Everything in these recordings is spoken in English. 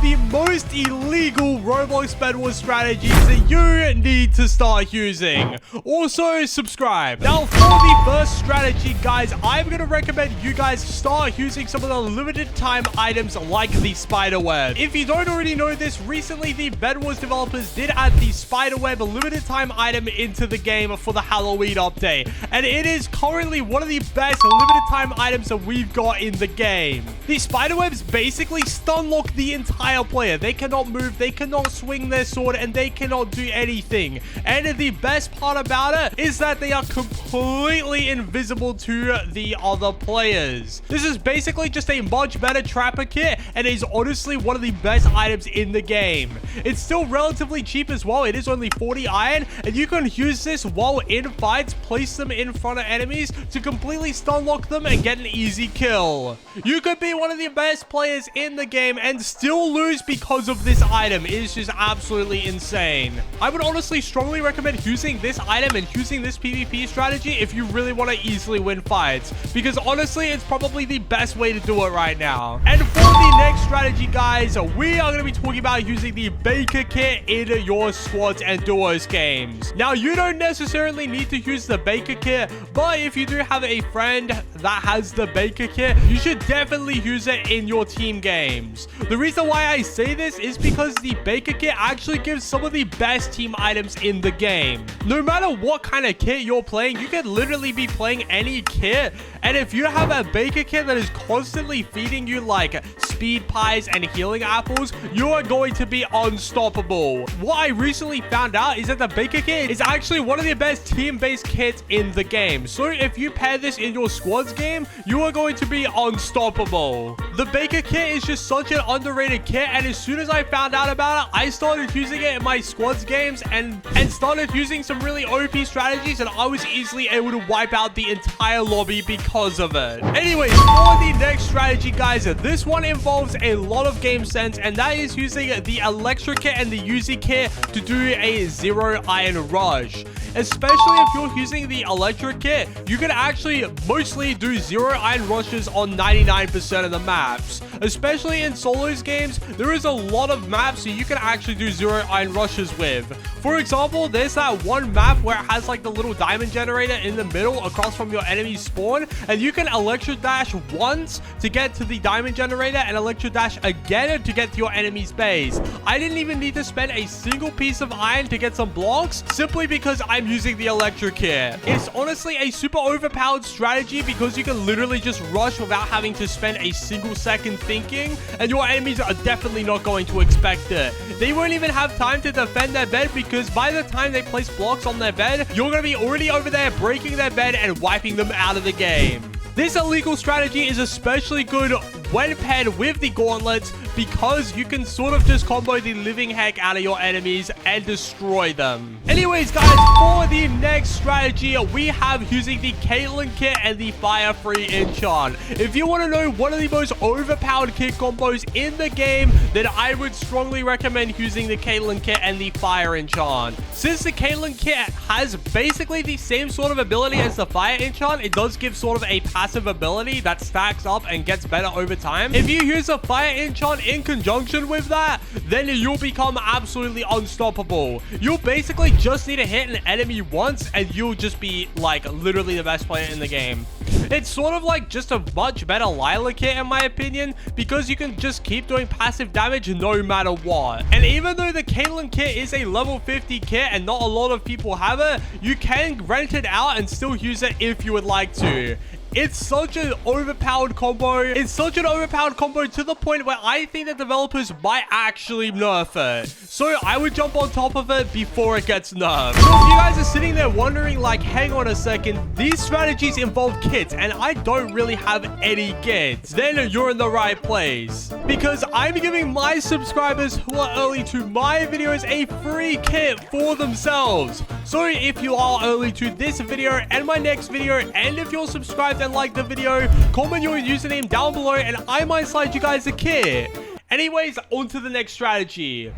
the most illegal Roblox Bed Wars strategies that you need to start using. Also, subscribe. Now, for the first strategy, guys, I'm going to recommend you guys start using some of the limited time items like the spider web. If you don't already know this, recently the Bed Wars developers did add the spider web limited time item into the game for the Halloween update, and it is currently one of the best limited time items that we've got in the game. The spider webs basically stun lock the entire player. They cannot move, they cannot swing their sword, and they cannot do anything. And the best part about it is that they are completely invisible to the other players. This is basically just a much better trapper kit, and is honestly one of the best items in the game. It's still relatively cheap as well. It is only 40 iron, and you can use this while in fights, place them in front of enemies to completely stun lock them and get an easy kill. You could be one of the best players in the game and still lose because of this item. It is just absolutely insane. I would honestly strongly recommend using this item and using this PvP strategy if you really want to easily win fights, because honestly, it's probably the best way to do it right now. And for the next strategy, guys, we are going to be talking about using the Baker kit in your squads and duos games. Now, you don't necessarily need to use the Baker kit, but if you do have a friend that has the Baker kit, you should definitely use it in your team games. The reason why I say this is because the Baker kit actually gives some of the best team items in the game. No matter what kind of kit you're playing, you could literally be playing any kit, and if you have a Baker kit that is constantly feeding you like speed pies and healing apples, you are going to be unstoppable. What I recently found out is that the Baker kit is actually one of the best team-based kits in the game. So if you pair this in your squads game, you are going to be unstoppable. The Baker kit is just such an underrated kit, and as soon as I found out about it, I started using it in my squads games and started using some really OP strategies, and I was easily able to wipe out the entire lobby because of it. Anyways, for the next strategy, guys, this one involves a lot of game sense, and that is using the Electra kit and the Uzi kit to do a 0 iron rush. Especially if you're using the Electra kit, you can actually mostly do 0 iron rushes on 99% of the maps. Especially in solos games, there is a lot of maps that you can actually do 0 iron rushes with. For example, there's that one map where it has like the little diamond generator in the middle across from your enemy's spawn, and you can Electra dash once to get to the diamond generator and Electra dash again to get to your enemy's base. I didn't even need to spend a single piece of iron to get some blocks, simply because I'm using the Electra kit. It's honestly a super overpowered strategy because you can literally just rush without having to spend a single second thinking, and your enemies are definitely not going to expect it. They won't even have time to defend their bed, because by the time they place blocks on their bed, you're going to be already over there breaking their bed and wiping them out of the game. This illegal strategy is especially good when paired with the gauntlets, because you can sort of just combo the living heck out of your enemies and destroy them. Anyways, guys, for the next strategy, we have using the Caitlyn kit and the Fire Free enchant. If you want to know one of the most overpowered kit combos in the game, then I would strongly recommend using the Caitlyn kit and the Fire enchant. Since the Caitlyn kit has basically the same sort of ability as the Fire enchant, it does give sort of a passive ability that stacks up and gets better over time. If you use a Fire enchant in conjunction with that, then you'll become absolutely unstoppable. You'll basically just need to hit an enemy once and you'll just be like literally the best player in the game. It's sort of like just a much better Lila kit in my opinion, because you can just keep doing passive damage no matter what. And even though the Caitlyn kit is a level 50 kit and not a lot of people have it, you can rent it out and still use it if you would like to. It's such an overpowered combo. It's such an overpowered combo to the point where I think the developers might actually nerf it. So I would jump on top of it before it gets nerfed. So if you guys are sitting there wondering like, hang on a second, these strategies involve kits and I don't really have any kits, then you're in the right place. Because I'm giving my subscribers who are early to my videos a free kit for themselves. So if you are early to this video and my next video, and if you're subscribed and like the video, comment your username down below and I might slide you guys a kit. Anyways, on to the next strategy.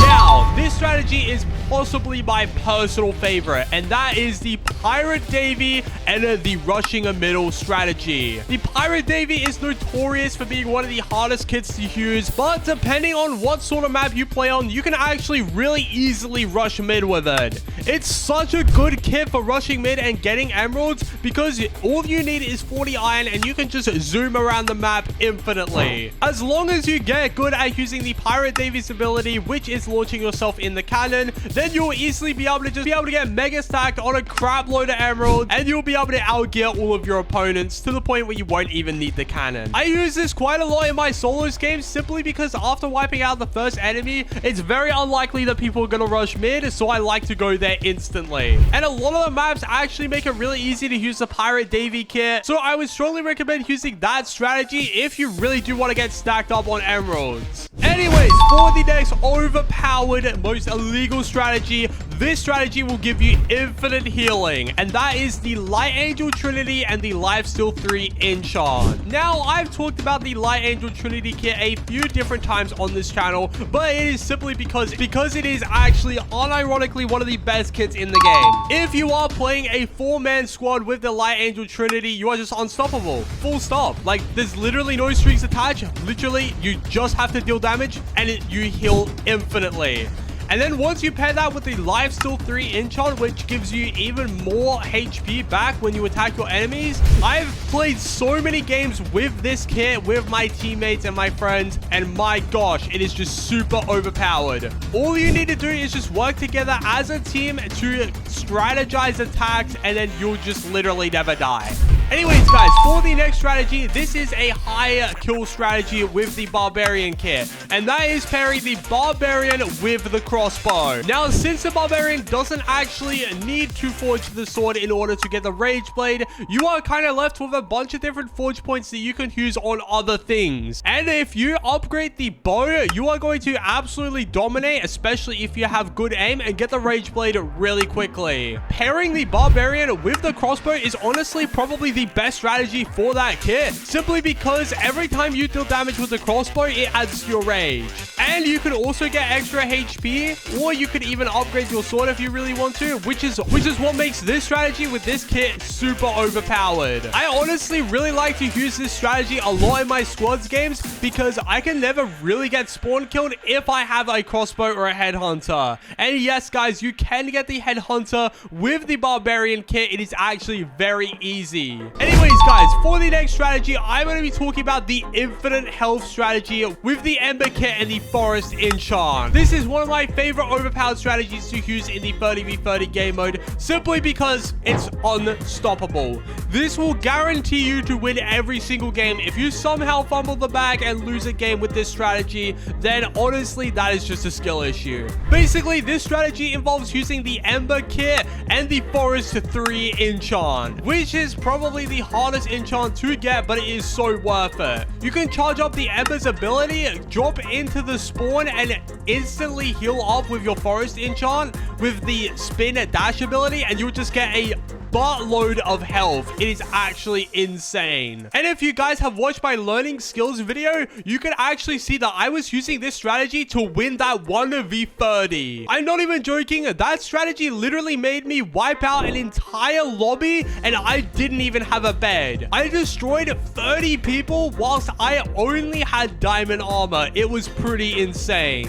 Now, this strategy is possibly my personal favorite, and that is the Pirate Davy and the rushing a middle strategy. The Pirate Davy is notorious for being one of the hardest kits to use, but depending on what sort of map you play on, you can actually really easily rush mid with it. It's such a good kit for rushing mid and getting emeralds because all you need is 40 iron and you can just zoom around the map infinitely. As long as you get good at using the Pirate Davy's ability, which is launching yourself in the cannon, then you'll easily be able to get mega stacked on a crap load of emeralds, and you'll be able to outgear all of your opponents to the point where you won't even need the cannon. I use this quite a lot in my solos games simply because after wiping out the first enemy, it's very unlikely that people are going to rush mid, so I like to go there instantly. And a lot of the maps actually make it really easy to use the Pirate Davy kit, so I would strongly recommend using that strategy if you really do want to get stacked up on emeralds. Anyways, for the next overpowered, most illegal strategy, this strategy will give you infinite healing, and that is the Light Angel Trinity and the Lifesteal 3 enchant. Now, I've talked about the Light Angel Trinity kit a few different times on this channel, but it is simply because it is actually unironically one of the best kits in the game. If you are playing a 4-man squad with the Light Angel Trinity, you are just unstoppable. Full stop. Like, there's literally no strings attached. Literally, you just have to deal damage and you heal infinitely. And then once you pair that with the Lifesteal 3 enchant, which gives you even more HP back when you attack your enemies, I've played so many games with this kit with my teammates and my friends, and my gosh, it is just super overpowered. All you need to do is just work together as a team to strategize attacks, and then you'll just literally never die. Anyways, guys, for the next strategy, this is a high kill strategy with the Barbarian kit, and that is pairing the Barbarian with the crossbow. Now, since the Barbarian doesn't actually need to forge the sword in order to get the Rage Blade, you are kind of left with a bunch of different forge points that you can use on other things. And if you upgrade the bow, you are going to absolutely dominate, especially if you have good aim and get the Rage Blade really quickly. Pairing the Barbarian with the crossbow is honestly probably the best strategy for that kit, simply because every time you deal damage with the crossbow, it adds to your rage. And you can also get extra HP, or you could even upgrade your sword if you really want to, which is what makes this strategy with this kit super overpowered. I honestly really like to use this strategy a lot in my squads games because I can never really get spawn killed if I have a crossbow or a headhunter. And yes, guys, you can get the headhunter with the Barbarian kit. It is actually very easy. Anyways, guys, for the next strategy, I'm going to be talking about the infinite health strategy with the Ember kit and the Forest enchant. This is one of my favorite overpowered strategies to use in the 30v30 game mode, simply because it's unstoppable. This will guarantee you to win every single game. If you somehow fumble the bag and lose a game with this strategy, then honestly, that is just a skill issue. Basically, this strategy involves using the Ember kit and the Forest 3 enchant, which is probably the hardest enchant to get, but it is so worth it. You can charge up the Ember's ability, drop into the spawn, and instantly heal up with your Forest enchant with the spin dash ability, and you'll just get a buttload of health. It is actually insane. And if you guys have watched my learning skills video, you can actually see that I was using this strategy to win that 1v30. I'm not even joking. That strategy literally made me wipe out an entire lobby, and I didn't even have a bed. I destroyed 30 people whilst I only had diamond armor. It was pretty insane.